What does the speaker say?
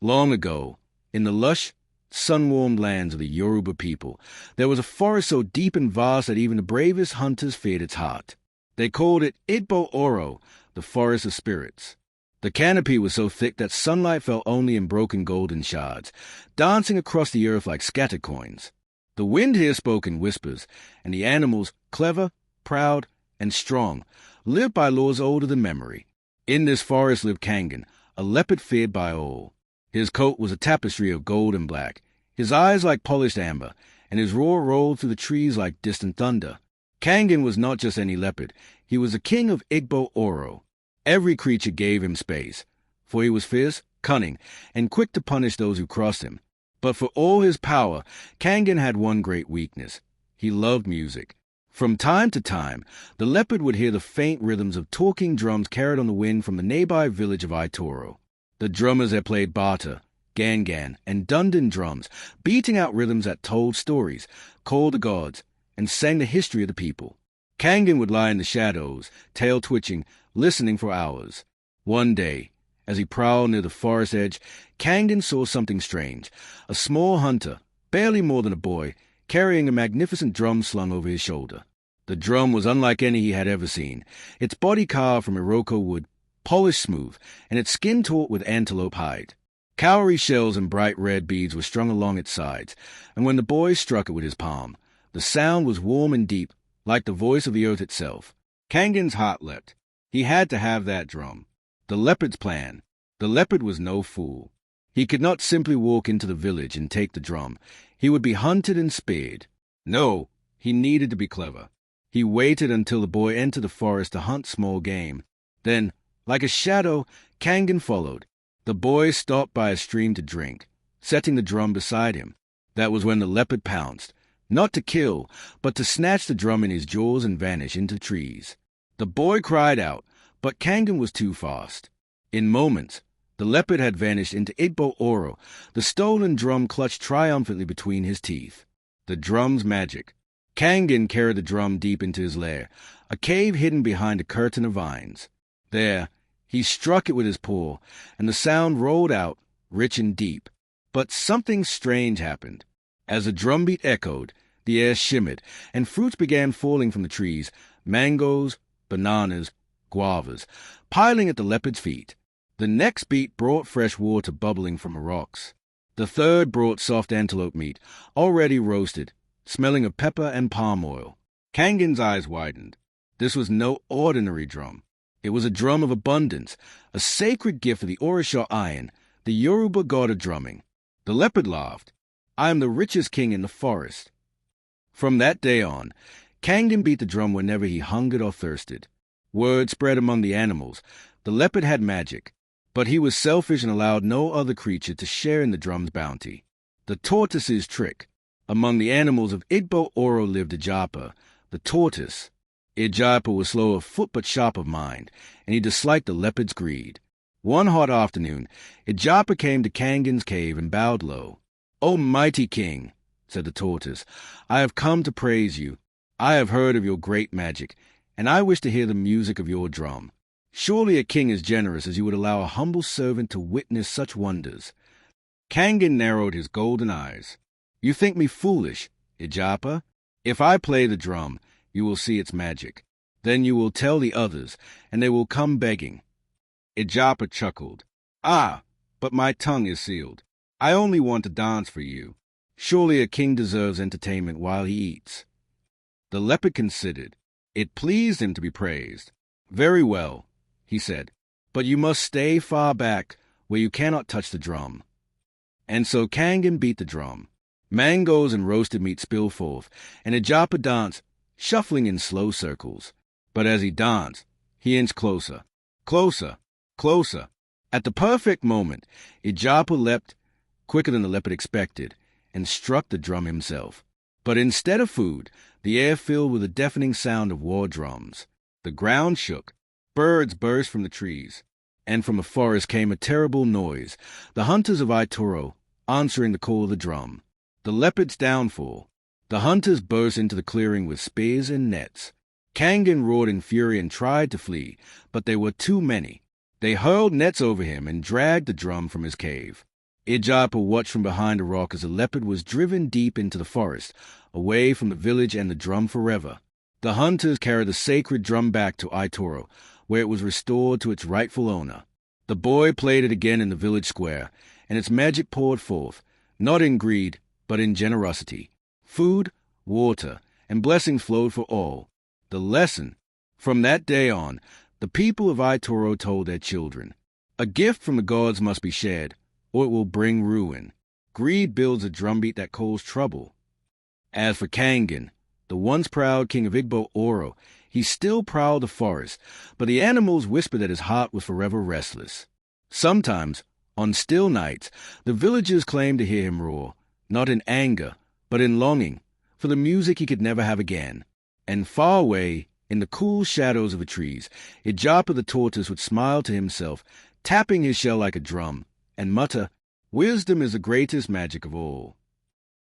Long ago, in the lush, sun-warmed lands of the Yoruba people, there was a forest so deep and vast that even the bravest hunters feared its heart. They called it Igbo Oro, the forest of spirits. The canopy was so thick that sunlight fell only in broken golden shards, dancing across the earth like scattered coins. The wind here spoke in whispers, and the animals, clever, proud, and strong, lived by laws older than memory. In this forest lived Káńgún, a leopard feared by all. His coat was a tapestry of gold and black, his eyes like polished amber, and his roar rolled through the trees like distant thunder. Káńgún was not just any leopard, he was the king of Igbo Oro. Every creature gave him space, for he was fierce, cunning, and quick to punish those who crossed him. But for all his power, Káńgún had one great weakness. He loved music. From time to time, the leopard would hear the faint rhythms of talking drums carried on the wind from the nearby village of Itoro. The drummers had played bata, gangan, and dundun drums, beating out rhythms that told stories, called the gods, and sang the history of the people. Káńgún would lie in the shadows, tail twitching, listening for hours. One day, as he prowled near the forest edge, Káńgún saw something strange. A small hunter, barely more than a boy, carrying a magnificent drum slung over his shoulder. The drum was unlike any he had ever seen, its body carved from Iroko wood, polished smooth, and its skin taut with antelope hide. Cowrie shells and bright red beads were strung along its sides, and when the boy struck it with his palm, the sound was warm and deep, like the voice of the earth itself. Káńgún's heart leapt. He had to have that drum. The leopard's plan. The leopard was no fool. He could not simply walk into the village and take the drum. He would be hunted and speared. No, he needed to be clever. He waited until the boy entered the forest to hunt small game. Then, like a shadow, Káńgún followed. The boy stopped by a stream to drink, setting the drum beside him. That was when the leopard pounced, not to kill, but to snatch the drum in his jaws and vanish into trees. The boy cried out, but Káńgún was too fast. In moments, the leopard had vanished into Igbo Oro, the stolen drum clutched triumphantly between his teeth. The drum's magic. Káńgún carried the drum deep into his lair, a cave hidden behind a curtain of vines. There, he struck it with his paw, and the sound rolled out, rich and deep. But something strange happened. As the drumbeat echoed, the air shimmered, and fruits began falling from the trees, mangoes, bananas, guavas, piling at the leopard's feet. The next beat brought fresh water bubbling from the rocks. The third brought soft antelope meat, already roasted, smelling of pepper and palm oil. Káńgún's eyes widened. This was no ordinary drum. It was a drum of abundance, a sacred gift of the Orisha Iron, the Yoruba god of drumming. The leopard laughed. I am the richest king in the forest. From that day on, Káńgún beat the drum whenever he hungered or thirsted. Word spread among the animals. The leopard had magic, but he was selfish and allowed no other creature to share in the drum's bounty. The tortoise's trick. Among the animals of Igbo Oro lived Ijapa, the tortoise. Ijapa was slow of foot but sharp of mind, and he disliked the leopard's greed. One hot afternoon, Ijapa came to Káńgún's cave and bowed low. "O mighty king," said the tortoise, "I have come to praise you. I have heard of your great magic, and I wish to hear the music of your drum. Surely a king is generous as you would allow a humble servant to witness such wonders." Káńgún narrowed his golden eyes. "You think me foolish, Ijapa? If I play the drum, you will see its magic. Then you will tell the others, and they will come begging." Ijapa chuckled. "Ah, but my tongue is sealed. I only want to dance for you. Surely a king deserves entertainment while he eats." The leopard considered. It pleased him to be praised. "Very well," he said, "but you must stay far back, where you cannot touch the drum." And so Káńgún beat the drum. Mangoes and roasted meat spilled forth, and Ijapa danced, shuffling in slow circles. But as he danced, he inched closer, closer, closer. At the perfect moment, Ijapa leapt, quicker than the leopard expected, and struck the drum himself. But instead of food, the air filled with a deafening sound of war drums. The ground shook, birds burst from the trees, and from the forest came a terrible noise, the hunters of Itoro answering the call of the drum. The leopard's downfall. The hunters burst into the clearing with spears and nets. Káńgún roared in fury and tried to flee, but they were too many. They hurled nets over him and dragged the drum from his cave. Ijapa watched from behind a rock as the leopard was driven deep into the forest, away from the village and the drum forever. The hunters carried the sacred drum back to Aitoro, where it was restored to its rightful owner. The boy played it again in the village square, and its magic poured forth, not in greed, but in generosity. Food, water, and blessings flowed for all. The lesson: from that day on, the people of Aitoro told their children, a gift from the gods must be shared, or it will bring ruin. Greed builds a drumbeat that calls trouble. As for Káńgún, the once proud king of Igbo Oro, he still prowled the forest, but the animals whispered that his heart was forever restless. Sometimes, on still nights, the villagers claimed to hear him roar, not in anger, but in longing, for the music he could never have again. And far away, in the cool shadows of the trees, Ijapa the tortoise would smile to himself, tapping his shell like a drum, and mutter, "Wisdom is the greatest magic of all."